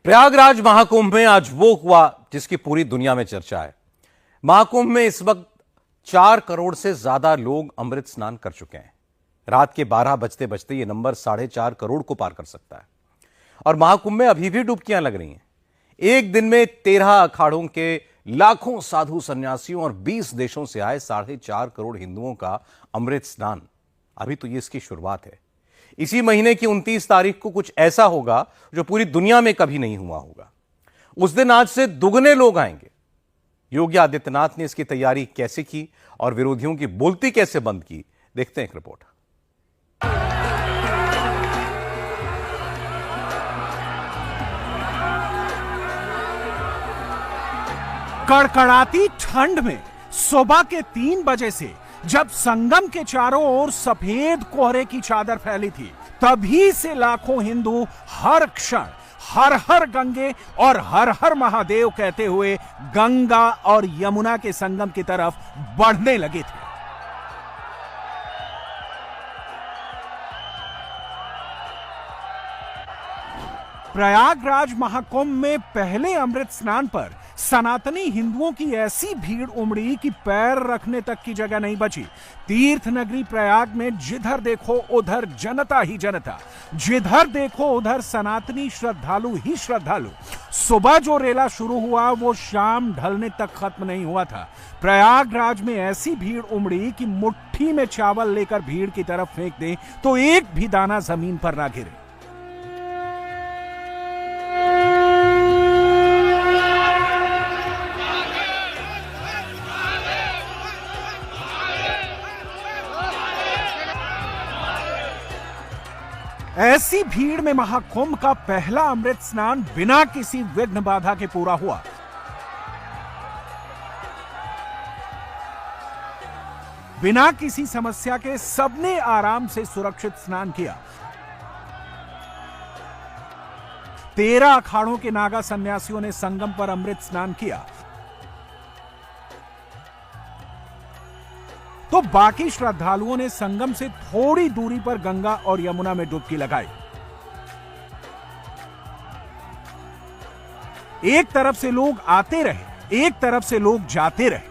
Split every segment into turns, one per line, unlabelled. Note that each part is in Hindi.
प्रयागराज महाकुंभ में आज वो हुआ जिसकी पूरी दुनिया में चर्चा है। महाकुंभ में इस वक्त 4 करोड़ से ज्यादा लोग अमृत स्नान कर चुके हैं। रात के 12 बजते बजते ये नंबर 4.5 करोड़ को पार कर सकता है। और महाकुंभ में अभी भी डुबकियां लग रही हैं। एक दिन में 13 अखाड़ों के लाखों साधु सन्यासियों और 20 देशों से आए 4.5 करोड़ हिंदुओं का अमृत स्नान अभी तो ये इसकी शुरुआत है। इसी महीने की 29 तारीख को कुछ ऐसा होगा जो पूरी दुनिया में कभी नहीं हुआ होगा। उस दिन आज से दुगने लोग आएंगे। योगी आदित्यनाथ ने इसकी तैयारी कैसे की और विरोधियों की बोलती कैसे बंद की, देखते हैं एक रिपोर्ट।
कड़कड़ाती ठंड में सुबह के 3 बजे से जब संगम के चारों ओर सफेद कोहरे की चादर फैली थी, तभी से लाखों हिंदू हर क्षण हर हर गंगे और हर हर महादेव कहते हुए गंगा और यमुना के संगम की तरफ बढ़ने लगे थे। प्रयागराज महाकुंभ में पहले अमृत स्नान पर सनातनी हिंदुओं की ऐसी भीड़ उमड़ी कि पैर रखने तक की जगह नहीं बची। तीर्थ नगरी प्रयाग में जिधर देखो उधर जनता ही जनता, जिधर देखो उधर सनातनी श्रद्धालु ही श्रद्धालु। सुबह जो रेला शुरू हुआ वो शाम ढलने तक खत्म नहीं हुआ था। प्रयागराज में ऐसी भीड़ उमड़ी कि मुट्ठी में चावल लेकर भीड़ की तरफ फेंक दें तो एक भी दाना जमीन पर ना गिरे। ऐसी भीड़ में महाकुंभ का पहला अमृत स्नान बिना किसी विघ्न बाधा के पूरा हुआ। बिना किसी समस्या के सबने आराम से सुरक्षित स्नान किया। 13 अखाड़ों के नागा सन्यासियों ने संगम पर अमृत स्नान किया तो बाकी श्रद्धालुओं ने संगम से थोड़ी दूरी पर गंगा और यमुना में डुबकी लगाई। एक तरफ से लोग आते रहे, एक तरफ से लोग जाते रहे।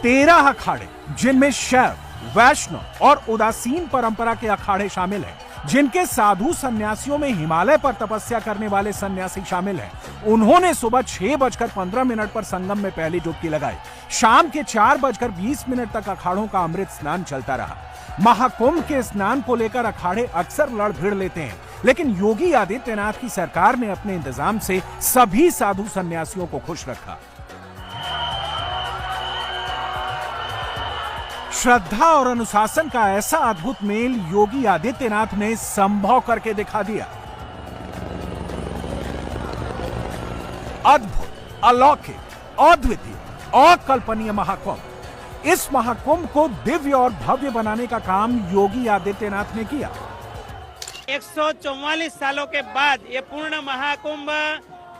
तेरह अखाड़े, जिनमें शैव, वैष्णव और उदासीन परंपरा के अखाड़े शामिल हैं, जिनके साधु सन्यासियों में हिमालय पर तपस्या करने वाले सन्यासी शामिल हैं, उन्होंने सुबह 6:15 पर संगम में पहली डुबकी लगाई। शाम के 4:20 तक अखाड़ों का अमृत स्नान चलता रहा। महाकुंभ के स्नान को लेकर अखाड़े अक्सर लड़ भिड़ लेते हैं, लेकिन योगी आदित्यनाथ की सरकार ने अपने इंतजाम से सभी साधु सन्यासियों को खुश रखा। श्रद्धा और अनुशासन का ऐसा अद्भुत मेल योगी आदित्यनाथ ने संभव करके दिखा दिया। अद्भुत, अलौकिक, अद्वितीय, अकल्पनीय महाकुंभ। इस महाकुंभ को दिव्य और भव्य बनाने का काम योगी आदित्यनाथ ने किया।
144 सालों के बाद ये पूर्ण महाकुंभ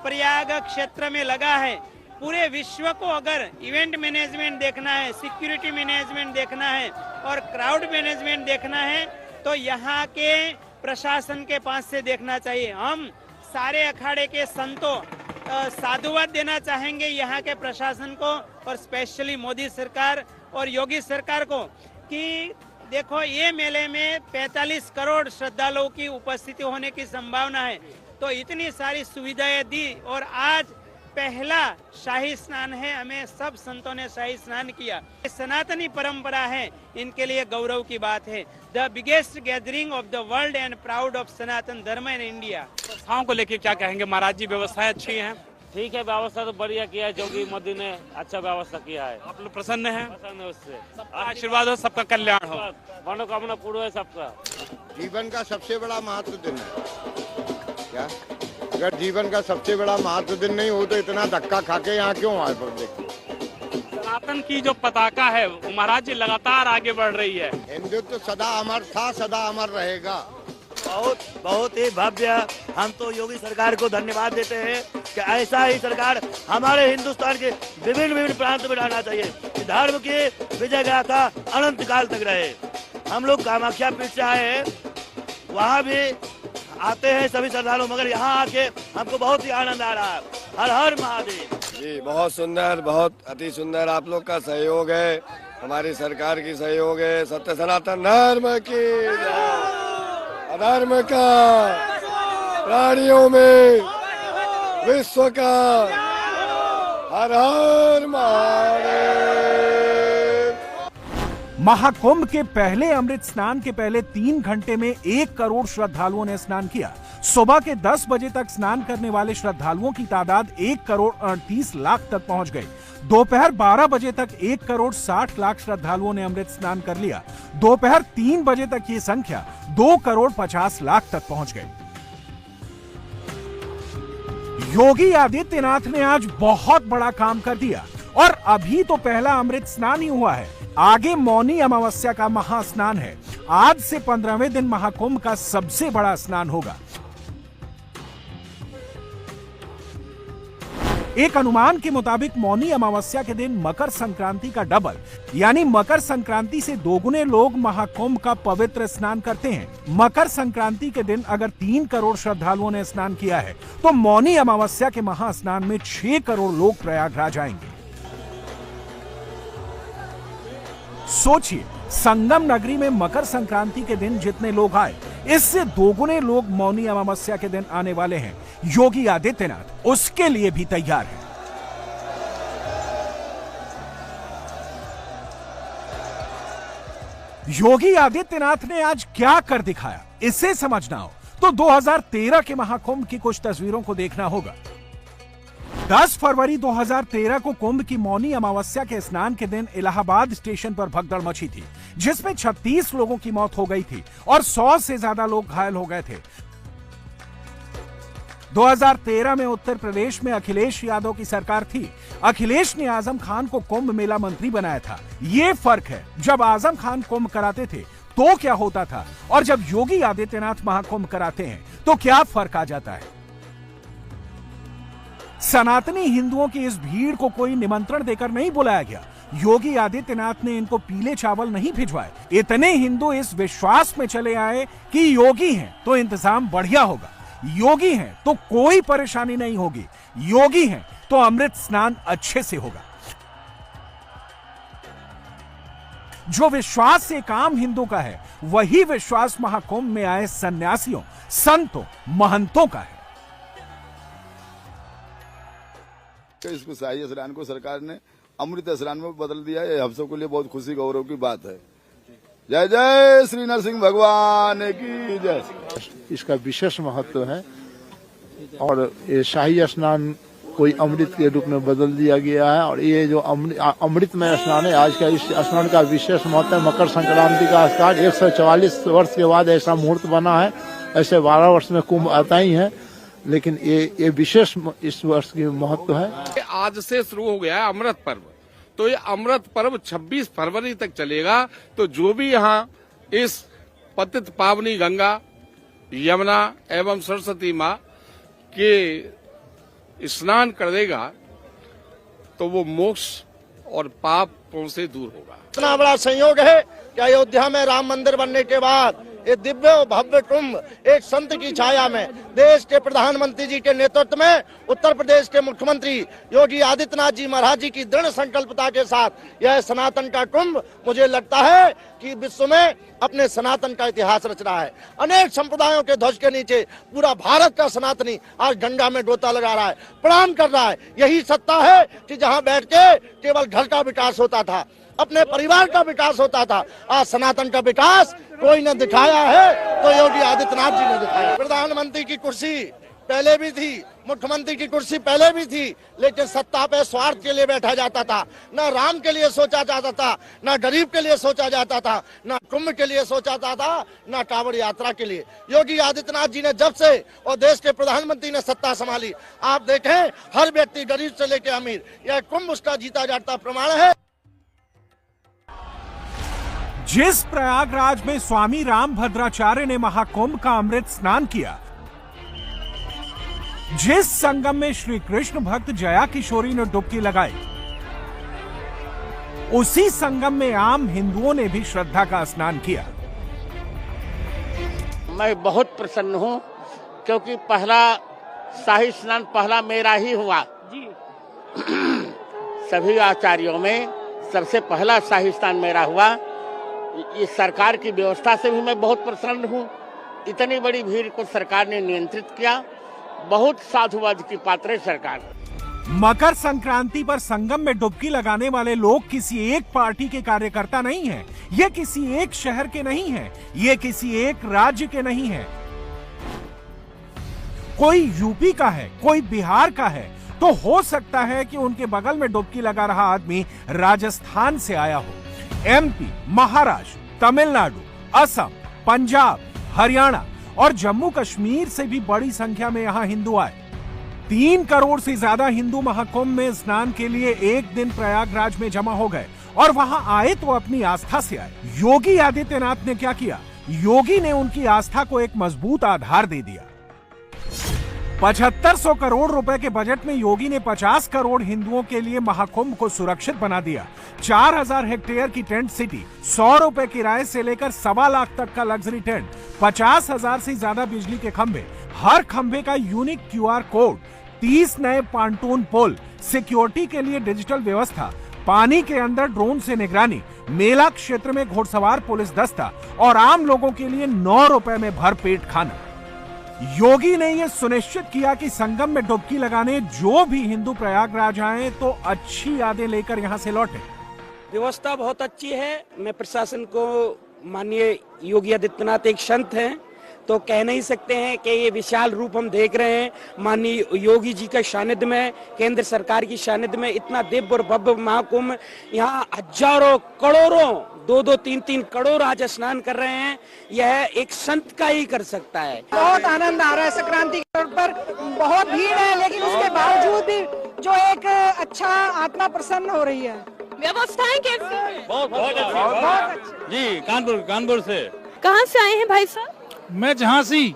प्रयाग क्षेत्र में लगा है। पूरे विश्व को अगर इवेंट मैनेजमेंट देखना है, सिक्योरिटी मैनेजमेंट देखना है और क्राउड मैनेजमेंट देखना है तो यहाँ के प्रशासन के पास से देखना चाहिए। हम सारे अखाड़े के संतों साधुवाद देना चाहेंगे यहाँ के प्रशासन को और स्पेशली मोदी सरकार और योगी सरकार को कि देखो ये मेले में 45 करोड़ श्रद्धालुओं की उपस्थिति होने की संभावना है, तो इतनी सारी सुविधाएं दी और आज पहला शाही स्नान है। हमें सब संतों ने शाही स्नान किया। सनातनी परंपरा है, इनके लिए गौरव की बात है। The biggest gathering of the world and proud of Sanatan Dharma in India.
व्यवस्थाओं को लेकर क्या कहेंगे महाराज जी? व्यवस्थाएं अच्छी हैं?
ठीक है, व्यवस्था तो बढ़िया किया है। योगी मोदी ने अच्छा व्यवस्था किया है।
आप लोग प्रसन्न हैं?
प्रसन्न है उससे।
सबका आशीर्वाद हो, सबका कल्याण हो,
मनोकामना पूर्ण है सबका।
जीवन का सबसे बड़ा महत्व दिन है क्या? अगर जीवन का सबसे बड़ा महत्व दिन नहीं हो तो इतना धक्का खा के यहाँ क्यों आए पब्लिक?
सनातन की जो पताका है वो महाराज जी लगातार आगे बढ़ रही है।
हिंदुत्व सदा अमर था, सदा अमर रहेगा।
बहुत ही भव्य। हम तो योगी सरकार को धन्यवाद देते हैं कि ऐसा ही सरकार हमारे हिंदुस्तान के विभिन्न प्रांत में रहना चाहिए। धर्म की विजय गाथा अनंत काल तक रहे। हम लोग कामाख्या पीठ से आए हैं वहाँ भी आते हैं सभी श्रद्धालु, मगर यहाँ आके हमको बहुत ही आनंद आ रहा है। हर हर महादेव।
जी बहुत सुंदर, बहुत अति सुंदर। आप लोग का सहयोग है, हमारी सरकार की सहयोग है। सत्य सनातन धर्म की जय। अधर्म का, प्राणियों में विश्व का, हर हर महादेव।
महाकुंभ के पहले अमृत स्नान के पहले 3 घंटे में 1 करोड़ श्रद्धालुओं ने स्नान किया। सुबह के 10 बजे तक स्नान करने वाले श्रद्धालुओं की तादाद 1 करोड़ 38 लाख तक पहुंच गई। दोपहर 12 बजे तक 1 करोड़ 60 लाख श्रद्धालुओं ने अमृत स्नान कर लिया। दोपहर 3 बजे तक ये संख्या 2 करोड़ 50 लाख तक पहुंच गई। योगी आदित्यनाथ ने आज बहुत बड़ा काम कर दिया और अभी तो पहला अमृत स्नान ही हुआ है। आगे मौनी अमावस्या का महास्नान है। आज से 15वें दिन महाकुंभ का सबसे बड़ा स्नान होगा। एक अनुमान के मुताबिक मौनी अमावस्या के दिन मकर संक्रांति का डबल यानी मकर संक्रांति से दोगुने लोग महाकुंभ का पवित्र स्नान करते हैं। मकर संक्रांति के दिन अगर 3 करोड़ श्रद्धालुओं ने स्नान किया है तो मौनी अमावस्या के महास्नान में 6 करोड़ लोग प्रयागराज आएंगे। सोचिए, संगम नगरी में मकर संक्रांति के दिन जितने लोग आए, इससे दोगुने लोग मौनी अमावस्या के दिन आने वाले हैं। योगी आदित्यनाथ उसके लिए भी तैयार है। योगी आदित्यनाथ ने आज क्या कर दिखाया, इसे समझना हो तो 2013 के महाकुंभ की कुछ तस्वीरों को देखना होगा। 10 फरवरी 2013 को कुंभ की मौनी अमावस्या के स्नान के दिन इलाहाबाद स्टेशन पर भगदड़ मची थी, जिसमें 36 लोगों की मौत हो गई थी और 100 से ज्यादा लोग घायल हो गए थे। 2013 में उत्तर प्रदेश में अखिलेश यादव की सरकार थी। अखिलेश ने आजम खान को कुंभ मेला मंत्री बनाया था। ये फर्क है, जब आजम खान कुंभ कराते थे तो क्या होता था और जब योगी आदित्यनाथ महाकुंभ कराते हैं तो क्या फर्क आ जाता है। सनातनी हिंदुओं की इस भीड़ को कोई निमंत्रण देकर नहीं बुलाया गया। योगी आदित्यनाथ ने इनको पीले चावल नहीं भिजवाए। इतने हिंदू इस विश्वास में चले आए कि योगी हैं तो इंतजाम बढ़िया होगा, योगी हैं तो कोई परेशानी नहीं होगी, योगी हैं तो अमृत स्नान अच्छे से होगा। जो विश्वास एक आम हिंदू का है, वही विश्वास महाकुंभ में आए सन्यासियों, संतों, महंतों का है।
इसको शाही स्नान को सरकार ने अमृत स्नान में बदल दिया है। हम सबके लिए बहुत खुशी गौरव की बात है। जय जय श्री नरसिंह भगवान की जय।
इसका विशेष महत्व है और ये शाही स्नान कोई अमृत के रूप में बदल दिया गया है और ये जो अमृतमय स्नान है, आज का इस स्नान का विशेष महत्व है। मकर संक्रांति का स्नान 144 वर्ष के बाद ऐसा मुहूर्त बना है। ऐसे 12 वर्ष में कुंभ आता ही है, लेकिन ये विशेष इस वर्ष की महत्व है।
आज से शुरू हो गया है अमृत पर्व, तो ये अमृत पर्व 26 फरवरी तक चलेगा। तो जो भी यहाँ इस पतित पावनी गंगा, यमुना एवं सरस्वती माँ के स्नान करेगा तो वो मोक्ष और पापों से दूर होगा।
इतना बड़ा संयोग है कि अयोध्या में राम मंदिर बनने के बाद ये दिव्य और भव्य कुंभ एक संत की छाया में देश के प्रधानमंत्री जी के नेतृत्व में उत्तर प्रदेश के मुख्यमंत्री योगी आदित्यनाथ जी महाराज जी की दृढ़ संकल्पता के साथ यह सनातन का कुंभ मुझे लगता है कि विश्व में अपने सनातन का इतिहास रच रहा है। अनेक संप्रदायों के ध्वज के नीचे पूरा भारत का सनातनी आज गंगा में गोता लगा रहा है, प्रणाम कर रहा है। यही सत्ता है कि जहां बैठ के केवल घर का विकास होता था, अपने परिवार का विकास होता था, आज सनातन का विकास कोई न दिखाया है तो योगी आदित्यनाथ जी ने दिखाया। प्रधानमंत्री की कुर्सी पहले भी थी, मुख्यमंत्री की कुर्सी पहले भी थी, लेकिन सत्ता पे स्वार्थ के लिए बैठा जाता था। न राम के लिए सोचा जाता था, न गरीब के लिए सोचा जाता था, न कुंभ के लिए सोचा जाता था, न कांवड़ यात्रा के लिए। योगी आदित्यनाथ जी ने जब से और देश के प्रधानमंत्री ने सत्ता संभाली, आप देखें हर व्यक्ति गरीब से लेकर अमीर, यह कुंभ उसका जीता जाता प्रमाण है।
जिस प्रयागराज में स्वामी रामभद्राचार्य ने महाकुंभ का अमृत स्नान किया, जिस संगम में श्री कृष्ण भक्त जया किशोरी ने डुबकी लगाई, उसी संगम में आम हिंदुओं ने भी श्रद्धा का स्नान किया।
मैं बहुत प्रसन्न हूँ क्योंकि पहला शाही स्नान पहला मेरा ही हुआ जी। सभी आचार्यों में सबसे पहला शाही स्नान मेरा हुआ। इस सरकार की व्यवस्था से भी मैं बहुत प्रसन्न हूँ। इतनी बड़ी भीड़ को सरकार ने नियंत्रित किया। बहुत साधुवाद की पात्र है सरकार।
मकर संक्रांति पर संगम में डुबकी लगाने वाले लोग किसी एक पार्टी के कार्यकर्ता नहीं हैं। ये किसी एक शहर के नहीं हैं। ये किसी एक राज्य के नहीं हैं। कोई यूपी का है, कोई बिहार का है, तो हो सकता है कि उनके बगल में डुबकी लगा रहा आदमी राजस्थान से आया हो। एमपी, महाराष्ट्र, तमिलनाडु, असम, पंजाब, हरियाणा और जम्मू कश्मीर से भी बड़ी संख्या में यहां हिंदू आए। 3 करोड़ से ज्यादा हिंदू महाकुंभ में स्नान के लिए एक दिन प्रयागराज में जमा हो गए और वहां आए तो अपनी आस्था से आए। योगी आदित्यनाथ ने क्या किया? योगी ने उनकी आस्था को एक मजबूत आधार दे दिया। 7500 करोड़ रुपए के बजट में योगी ने 50 करोड़ हिंदुओं के लिए महाकुंभ को सुरक्षित बना दिया। 4000 हेक्टेयर की टेंट सिटी, 100 रुपए किराए से लेकर 1.25 लाख तक का लग्जरी टेंट, 50,000 से ज्यादा बिजली के खंभे, हर खंभे का यूनिक QR कोड, 30 नए पांटून पुल, सिक्योरिटी के लिए डिजिटल व्यवस्था, पानी के अंदर ड्रोन से निगरानी, मेला क्षेत्र में घुड़सवार पुलिस दस्ता और आम लोगों के लिए 9 रुपए में भरपेट खाना। योगी ने यह सुनिश्चित किया कि संगम में डुबकी लगाने जो भी हिंदू प्रयागराज आए तो अच्छी यादें लेकर यहां से लौटे।
व्यवस्था बहुत अच्छी है। मैं प्रशासन को, माननीय योगी आदित्यनाथ एक संत हैं तो कह नहीं सकते हैं कि ये विशाल रूप हम देख रहे हैं। माननीय योगी जी के सानिध्य में, केंद्र सरकार की सानिध्य में इतना दिव्य और भव्य महाकुंभ, यहाँ हजारों करोड़ों 2-2, 3-3 करोड़ आज स्नान कर रहे हैं। यह एक संत का ही कर सकता है।
बहुत आनंद आ रहा है। संक्रांति के तौर पर बहुत भीड़ है, लेकिन उसके बावजूद भी जो एक अच्छा आत्मा प्रसन्न हो रही है।
व्यवस्थाएं कैसी हैं?
बहुत अच्छी जी। कानपुर से।
कहाँ से आए हैं भाई साहब?
मैं झांसी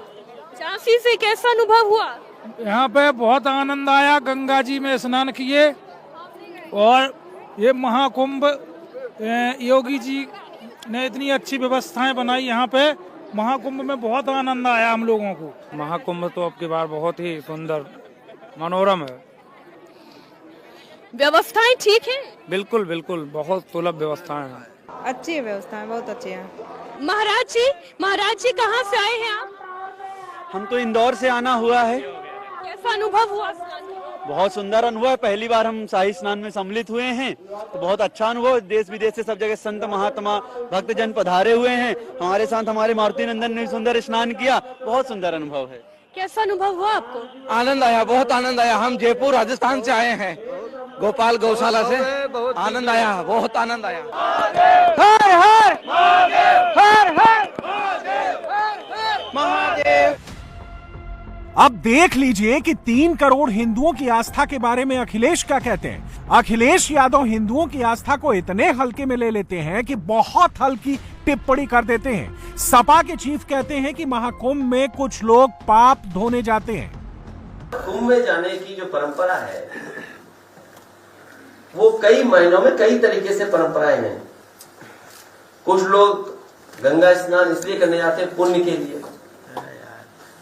से। कैसा अनुभव हुआ?
यहाँ पे बहुत आनंद आया। गंगा जी में स्नान किए और ये महाकुंभ योगी जी ने इतनी अच्छी व्यवस्थाएं बनाई। यहाँ पे महाकुंभ में बहुत आनंद आया हम लोगों को। महाकुंभ तो अब की बार बहुत ही सुंदर मनोरम है।
व्यवस्थाएं ठीक है?
बिल्कुल बिल्कुल, बहुत सुलभ व्यवस्थाएं हैं।
अच्छी व्यवस्थाएं, बहुत अच्छी है।
महाराज जी कहाँ से आए हैं आप?
हम तो इंदौर से आना हुआ है।
कैसा अनुभव हुआ?
बहुत सुंदर अनुभव है। पहली बार हम शाही स्नान में सम्मिलित हुए हैं तो बहुत अच्छा अनुभव। देश विदेश से सब जगह संत महात्मा भक्तजन पधारे हुए हैं। हमारे साथ हमारे मारुति नंदन ने सुंदर स्नान किया। बहुत सुंदर अनुभव है।
कैसा अनुभव हुआ आपको?
आनंद आया, बहुत आनंद आया। हम जयपुर राजस्थान से आए हैं, गोपाल गौशाला से। आनंद आया, बहुत आनंद आया। हर हर हर हर महादेव।
अब देख लीजिए कि 3 करोड़ हिंदुओं की आस्था के बारे में अखिलेश क्या कहते हैं। अखिलेश यादव हिंदुओं की आस्था को इतने हल्के में ले लेते हैं कि बहुत हल्की टिप्पणी कर देते हैं। सपा के चीफ कहते हैं कि महाकुंभ में कुछ लोग पाप धोने जाते हैं।
कुंभ में जाने की जो परंपरा है वो कई महीनों में कई तरीके से परंपराएं हैं। कुछ लोग गंगा स्नान इसलिए करने जाते हैं पुण्य के लिए,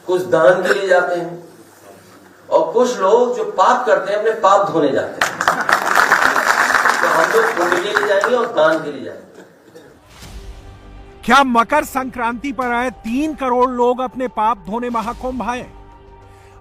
कुछ दान के लिए जाते हैं और कुछ लोग जो पाप करते हैं अपने पाप धोने जाते हैं। तो हम लोग पुण्य के लिए जाएंगे और दान के लिए जाएंगे।
क्या मकर संक्रांति पर आए 3 करोड़ लोग अपने पाप धोने महाकुंभ आए?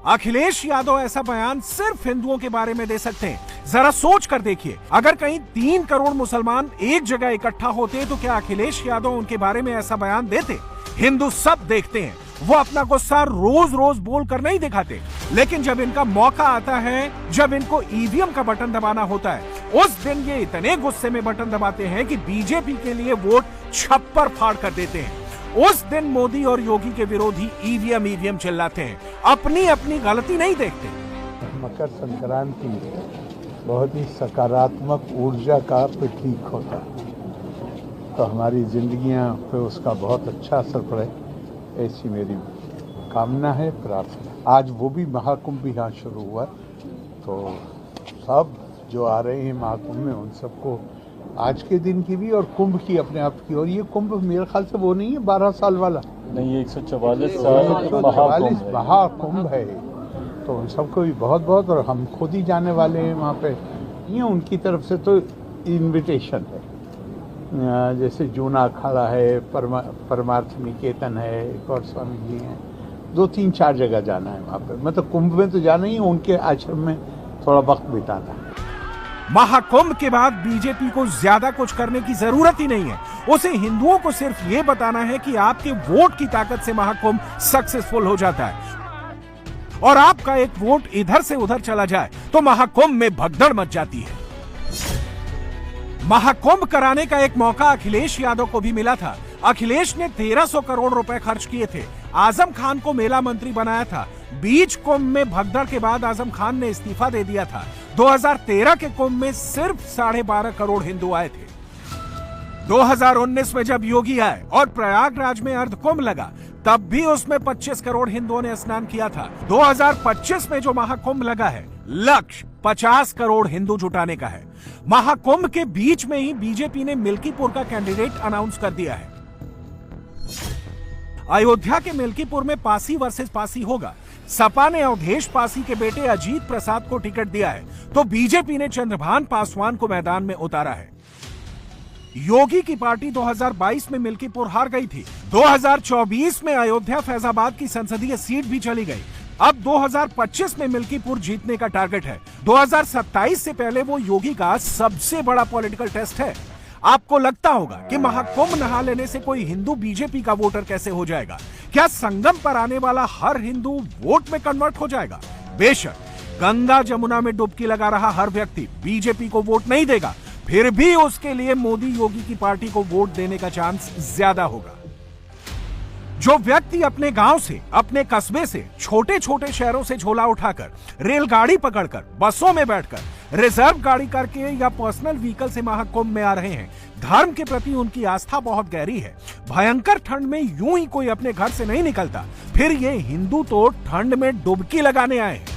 अखिलेश यादव ऐसा बयान सिर्फ हिंदुओं के बारे में दे सकते हैं। जरा सोच कर देखिए, अगर कहीं 3 करोड़ मुसलमान एक जगह इकट्ठा होते तो क्या अखिलेश यादव उनके बारे में ऐसा बयान देते? हिंदू सब देखते हैं, वो अपना गुस्सा रोज रोज बोल कर नहीं दिखाते, लेकिन जब इनका मौका आता है, जब इनको ईवीएम का बटन दबाना होता है, उस दिन ये इतने गुस्से में बटन दबाते हैं कि बीजेपी के लिए वोट छप्पर फाड़ कर देते हैं। उस दिन मोदी और योगी के विरोधी ईवीएम चिल्लाते हैं, अपनी अपनी गलती नहीं देखते।
मकर संक्रांति बहुत ही सकारात्मक ऊर्जा का प्रतीक होता है, तो हमारी जिंदगियां पे उसका बहुत अच्छा असर पड़े, ऐसी मेरी कामना है, प्रार्थना। आज वो भी महाकुंभ भी यहाँ शुरू हुआ, तो सब जो आ रहे हैं महाकुंभ में उन सबको आज के दिन की भी और कुंभ की अपने आप की। और ये कुंभ मेरे ख्याल से वो नहीं है 12 साल वाला,
नहीं, 144 साल
महाकुंभ है, तो उन सबको भी बहुत बहुत, और हम खुद ही जाने वाले हैं वहाँ पे। ये उनकी तरफ से तो इनविटेशन है, जैसे जूना अखाड़ा है, परमार्थ निकेतन है, एक और स्वामी जी हैं, 2-3-4 जगह जाना है वहाँ पे। मतलब कुंभ में तो जाना ही, उनके आश्रम में थोड़ा वक्त बिताना है।
महाकुंभ के बाद बीजेपी को ज्यादा कुछ करने की जरूरत ही नहीं है। उसे हिंदुओं को सिर्फ ये बताना है कि आपके वोट की ताकत से महाकुंभ सक्सेसफुल हो जाता है, और आपका एक वोट इधर से उधर चला जाए तो महाकुंभ में भगदड़ मच जाती है। महाकुंभ कराने का एक मौका अखिलेश यादव को भी मिला था। अखिलेश ने 1300 करोड़ रुपए खर्च किए थे, आजम खान को मेला मंत्री बनाया था। बीच कुंभ में भगदड़ के बाद आजम खान ने इस्तीफा दे दिया था। 2013 के कुंभ में सिर्फ 12.5 करोड़ हिंदू आए थे। 2019 में जब योगी आए और प्रयागराज में अर्ध कुंभ लगा, तब भी उसमें 25 करोड़ हिंदुओं ने स्नान किया था। 2025 में जो महाकुंभ लगा है, लक्ष्य 50 करोड़ हिंदू जुटाने का है। महाकुंभ के बीच में ही बीजेपी ने मिल्कीपुर का कैंडिडेट अनाउंस कर दिया है। अयोध्या के मिल्कीपुर में पासी वर्सेस पासी होगा। सपा ने अवधेश पासी के बेटे अजीत प्रसाद को टिकट दिया है, तो बीजेपी ने चंद्रभान पासवान को मैदान में उतारा है। योगी की पार्टी 2022 में मिल्कीपुर हार गई थी। 2024 में अयोध्या फैजाबाद की संसदीय सीट भी चली गई। अब 2025 में मिल्कीपुर जीतने का टारगेट है। 2027 से पहले वो योगी का सबसे बड़ा पॉलिटिकल टेस्ट है। आपको लगता होगा कि महाकुंभ नहा लेने से कोई हिंदू बीजेपी का वोटर कैसे हो जाएगा? क्या संगम पर आने वाला हर हिंदू वोट में कन्वर्ट हो जाएगा? बेशक, गंगा जमुना में डुबकी लगा रहा हर व्यक्ति बीजेपी को वोट नहीं देगा, फिर भी उसके लिए मोदी योगी की पार्टी को वोट देने का चांस ज्यादा होगा। जो व्यक्ति अपने गांव से, अपने कस्बे से, छोटे छोटे शहरों से झोला उठाकर, रेलगाड़ी पकड़कर, बसों में बैठकर, रिजर्व गाड़ी करके या पर्सनल व्हीकल से महाकुंभ में आ रहे हैं, धर्म के प्रति उनकी आस्था बहुत गहरी है। भयंकर ठंड में यूं ही कोई अपने घर से नहीं निकलता, फिर ये हिंदू तो ठंड में डुबकी लगाने आए हैं।